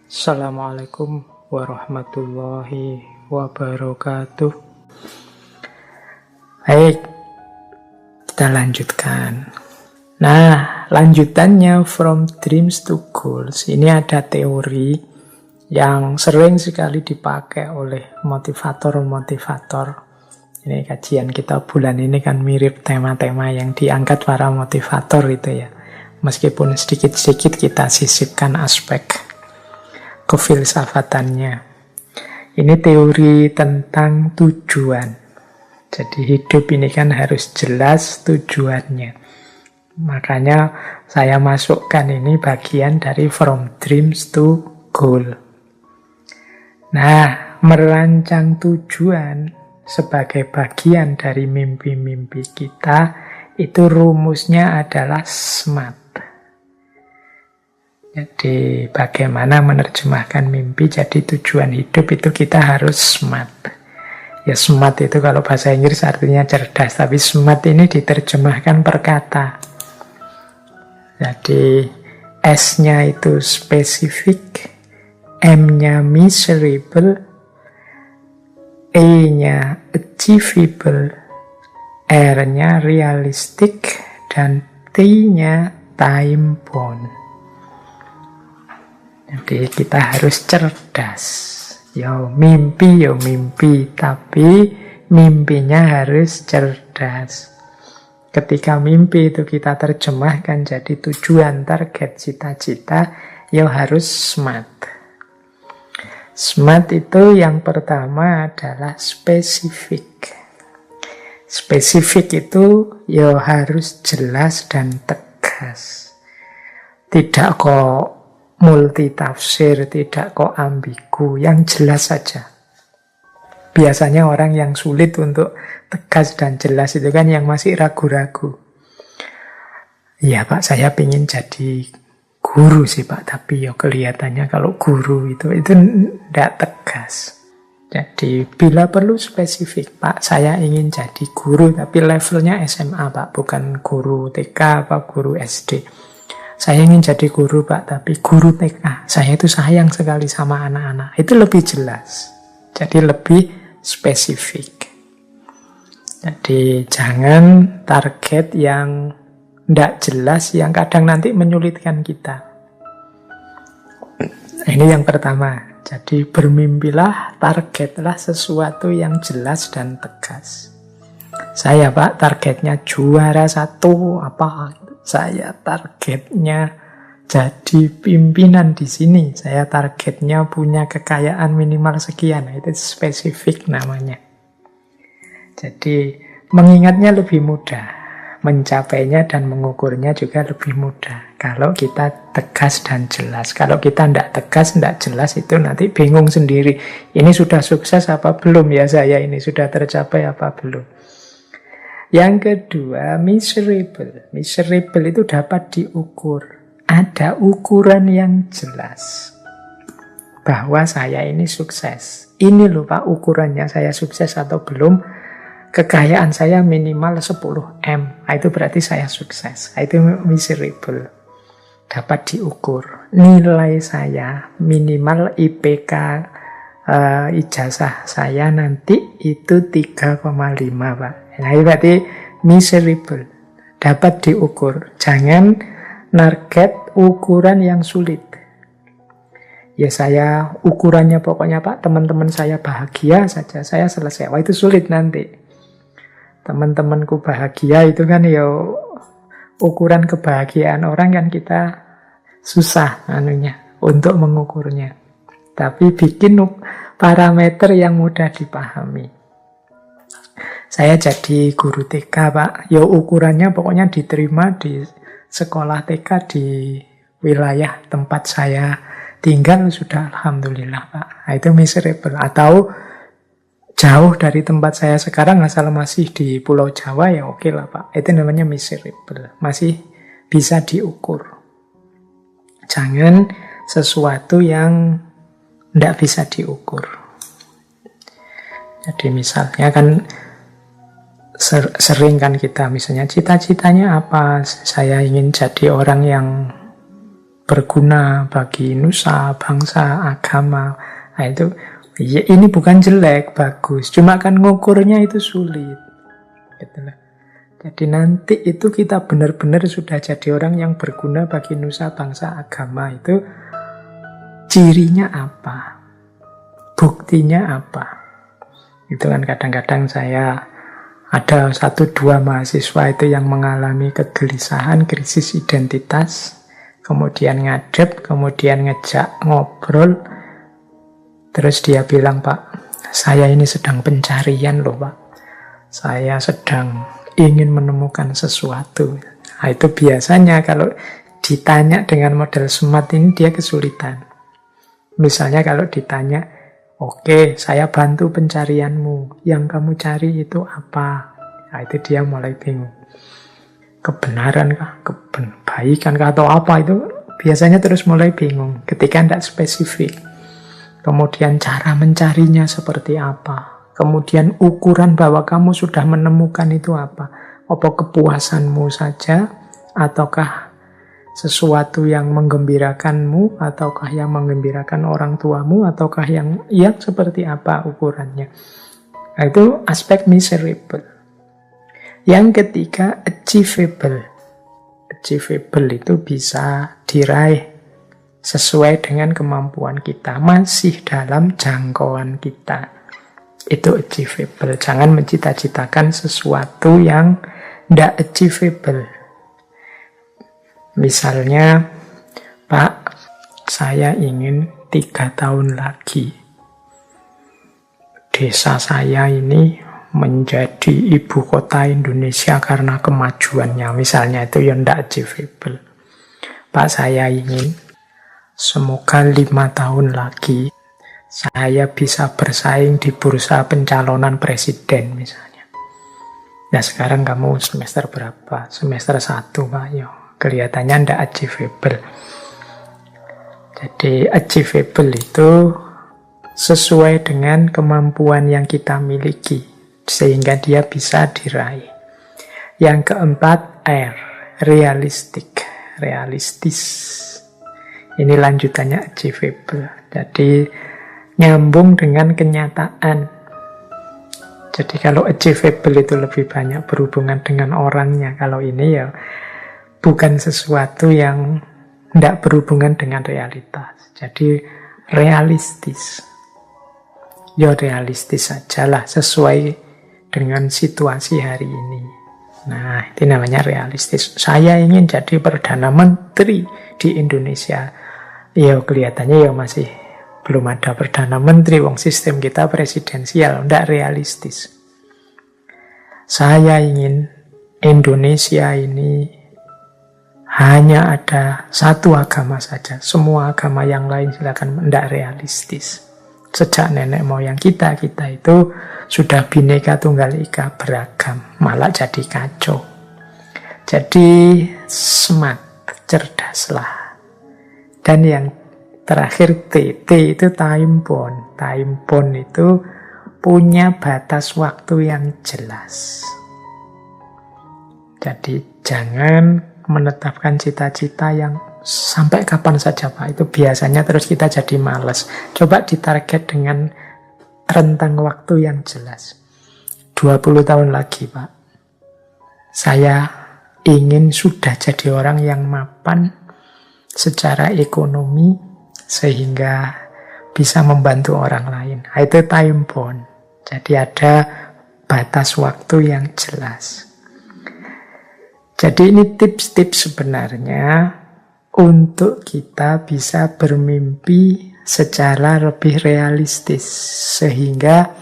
Assalamualaikum warahmatullahi wabarakatuh. Baik, kita lanjutkan. Nah, lanjutannya From Dreams to Goals. Ini ada teori yang sering sekali dipakai oleh motivator-motivator. Ini kajian kita bulan ini kan mirip tema-tema yang diangkat para motivator itu ya. Meskipun sedikit-sedikit kita sisipkan aspek kefilsafatannya. Ini teori tentang tujuan. Jadi hidup ini kan harus jelas tujuannya. Makanya saya masukkan ini bagian dari From Dreams to Goal. Nah, merancang tujuan sebagai bagian dari mimpi-mimpi kita, itu rumusnya adalah SMART. Jadi bagaimana menerjemahkan mimpi jadi tujuan hidup itu kita harus smart. Ya smart itu kalau bahasa Inggris artinya cerdas, tapi smart ini diterjemahkan per kata. Jadi S-nya itu spesifik, M-nya measurable, E-nya achievable, R-nya realistic, dan T-nya time bound. Jadi kita harus cerdas. Yo mimpi, tapi mimpinya harus cerdas. Ketika mimpi itu kita terjemahkan jadi tujuan, target, cita-cita, yo harus smart. Smart itu yang pertama adalah spesifik. Spesifik itu yo harus jelas dan tegas. Tidak kok multitafsir, tidak kok ambigu, yang jelas saja. Biasanya orang yang sulit untuk tegas dan jelas itu kan yang masih ragu-ragu. Ya Pak, saya ingin jadi guru sih Pak, tapi ya kelihatannya kalau guru itu tidak tegas. Jadi bila perlu spesifik, Pak saya ingin jadi guru, tapi levelnya SMA Pak, bukan guru TK apa guru SD. Saya ingin jadi guru Pak, tapi guru TK. Saya itu sayang sekali sama anak-anak. Itu lebih jelas. Jadi lebih spesifik. Jadi jangan target yang tidak jelas, yang kadang nanti menyulitkan kita. Ini yang pertama. Jadi bermimpilah, targetlah sesuatu yang jelas dan tegas. Saya Pak, targetnya juara 1 apa? Saya targetnya jadi pimpinan di sini. Saya targetnya punya kekayaan minimal sekian. Itu spesifik namanya. Jadi mengingatnya lebih mudah. Mencapainya dan mengukurnya juga lebih mudah. Kalau kita tegas dan jelas. Kalau kita tidak tegas, tidak jelas, itu nanti bingung sendiri. Ini sudah sukses apa belum ya saya ini? Sudah tercapai apa belum? Yang kedua, measurable. Measurable itu dapat diukur. Ada ukuran yang jelas. Bahwa saya ini sukses. Ini loh Pak ukurannya, saya sukses atau belum. Kekayaan saya minimal 10M. Itu berarti saya sukses. Itu measurable. Dapat diukur. Nilai saya minimal IPK ijazah saya nanti itu 3,5 Pak. Nah, ini berarti measurable. Dapat diukur. Jangan target ukuran yang sulit. Ya saya ukurannya pokoknya Pak, teman-teman saya bahagia saja, saya selesai. Wah itu sulit nanti. Teman-temanku bahagia itu kan ya ukuran kebahagiaan orang kan kita susah anunya untuk mengukurnya. Tapi bikin parameter yang mudah dipahami. Saya jadi guru TK Pak, ya ukurannya pokoknya diterima di sekolah TK di wilayah tempat saya tinggal sudah alhamdulillah Pak. Nah, itu miserable. Atau jauh dari tempat saya sekarang asal masih di Pulau Jawa ya oke lah Pak. Itu namanya miserable. Masih bisa diukur. Jangan sesuatu yang tidak bisa diukur. Jadi misalnya kan sering kan kita misalnya cita-citanya apa, saya ingin jadi orang yang berguna bagi nusa, bangsa, agama. Nah itu, ya ini bukan jelek, bagus. Cuma kan ngukurnya itu sulit. Gitu lah. Jadi nanti itu kita benar-benar sudah jadi orang yang berguna bagi nusa, bangsa, agama. Itu cirinya apa? Buktinya apa? Itu kan kadang-kadang saya ada 1-2 mahasiswa itu yang mengalami kegelisahan, krisis identitas. Kemudian ngadep, kemudian ngejak ngobrol. Terus dia bilang, Pak, saya ini sedang pencarian loh Pak. Saya sedang ingin menemukan sesuatu. Nah, itu biasanya kalau ditanya dengan model SMART ini dia kesulitan. Misalnya kalau ditanya, oke, saya bantu pencarianmu. Yang kamu cari itu apa? Nah, itu dia mulai bingung. Kebenaran kah? Kebaikan kah? Atau apa? Itu biasanya terus mulai bingung ketika tidak spesifik. Kemudian cara mencarinya seperti apa? Kemudian ukuran bahwa kamu sudah menemukan itu apa? Apa kepuasanmu saja? Ataukah sesuatu yang menggembirakanmu? Ataukah yang menggembirakan orang tuamu? Ataukah yang seperti apa ukurannya? Nah, itu aspek miserable. Yang ketiga, achievable. Achievable itu bisa diraih sesuai dengan kemampuan kita, masih dalam jangkauan kita. Itu achievable. Jangan mencita-citakan sesuatu yang tidak achievable. Misalnya, Pak, saya ingin 3 tahun lagi desa saya ini menjadi ibu kota Indonesia karena kemajuannya. Misalnya itu yang tidak achievable. Pak, saya ingin semoga 5 tahun lagi saya bisa bersaing di bursa pencalonan presiden misalnya. Nah sekarang kamu semester berapa? Semester 1 Pak. Yo, kelihatannya tidak achievable. Jadi achievable itu sesuai dengan kemampuan yang kita miliki, sehingga dia bisa diraih. Yang keempat, realistic, realistis. Ini lanjutannya achievable. Jadi nyambung dengan kenyataan. Jadi kalau achievable itu lebih banyak berhubungan dengan orangnya. Kalau ini ya bukan sesuatu yang tidak berhubungan dengan realitas. Jadi realistis. Ya realistis sajalah sesuai dengan situasi hari ini. Nah, itu namanya realistis. Saya ingin jadi Perdana Menteri di Indonesia. Ya, kelihatannya ya masih belum ada Perdana Menteri. Wong sistem kita presidensial, tidak realistis. Saya ingin Indonesia ini hanya ada satu agama saja. Semua agama yang lain silakan, tidak realistis. Sejak nenek moyang kita itu sudah bineka tunggal ika, beragam, malah jadi kacau. Jadi smart, cerdaslah. Dan yang terakhir T itu time bound. Time bound itu punya batas waktu yang jelas. Jadi jangan menetapkan cita-cita yang sampai kapan saja Pak. Itu biasanya terus kita jadi malas. Coba ditarget dengan rentang waktu yang jelas. 20 tahun lagi Pak, saya ingin sudah jadi orang yang mapan secara ekonomi sehingga bisa membantu orang lain. Itu time bound. Jadi ada batas waktu yang jelas. Jadi ini tips-tips sebenarnya untuk kita bisa bermimpi secara lebih realistis, sehingga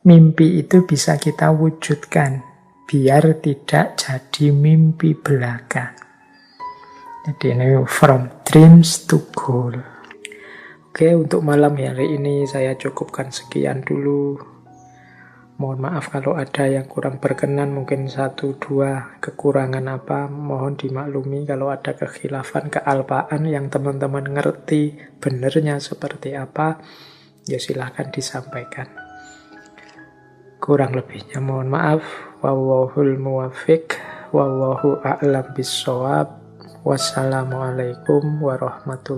mimpi itu bisa kita wujudkan, biar tidak jadi mimpi belaka. Jadi ini from dreams to goal. Oke, untuk malam hari ini saya cukupkan sekian dulu. Mohon maaf kalau ada yang kurang berkenan, mungkin 1-2 kekurangan apa, mohon dimaklumi. Kalau ada kekhilafan, kealpaan yang teman-teman ngerti benernya seperti apa, ya silahkan disampaikan. Kurang lebihnya mohon maaf. Wallahul muwaffiq, wallahu a'lam bissawab. Wassalamualaikum warahmatullahi